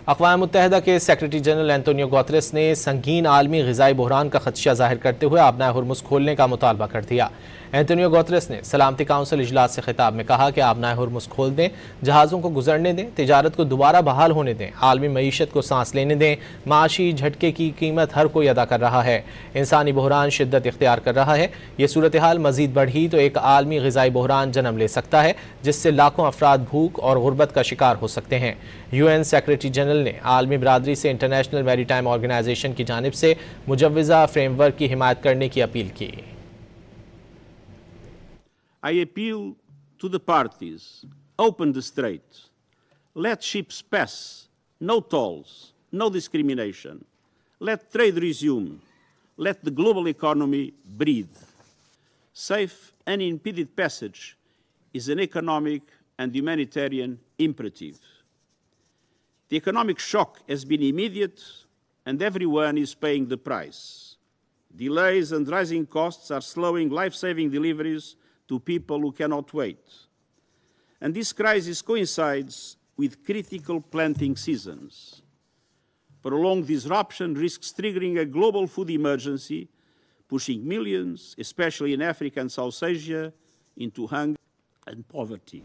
اقوام متحدہ کے سیکرٹری جنرل انتونیو گوتریس نے سنگین عالمی غذائی بحران کا خدشہ ظاہر کرتے ہوئے آبنائے ہرمز کھولنے کا مطالبہ کر دیا۔ انتونیو گوتریس نے سلامتی کونسل اجلاس سے خطاب میں کہا کہ آبنائے ہرمز کھول دیں، جہازوں کو گزرنے دیں، تجارت کو دوبارہ بحال ہونے دیں، عالمی معیشت کو سانس لینے دیں۔ معاشی جھٹکے کی قیمت ہر کوئی ادا کر رہا ہے، انسانی بحران شدت اختیار کر رہا ہے۔ یہ صورتحال مزید بڑھی تو ایک عالمی غذائی بحران جنم لے سکتا ہے جس سے لاکھوں افراد بھوک اور غربت کا شکار ہو سکتے ہیں۔ UN سیکرٹری جنرل نے عالمی برادری سے انٹرنیشنل میری ٹائم آرگنائزیشن کی جانب سے مجوزہ فریم ورک کی حمایت کرنے کی اپیل کی۔ I appeal to the parties, open the strait, let ships pass, no tolls, no discrimination, let trade resume, let the global economy breathe. Safe and unimpeded passage is an economic and humanitarian imperative. The economic shock has been immediate and everyone is paying the price. Delays and rising costs are slowing life-saving deliveries to people who cannot wait. And this crisis coincides with critical planting seasons. Prolonged disruption risks triggering a global food emergency, pushing millions, especially in Africa and South Asia, into hunger and poverty.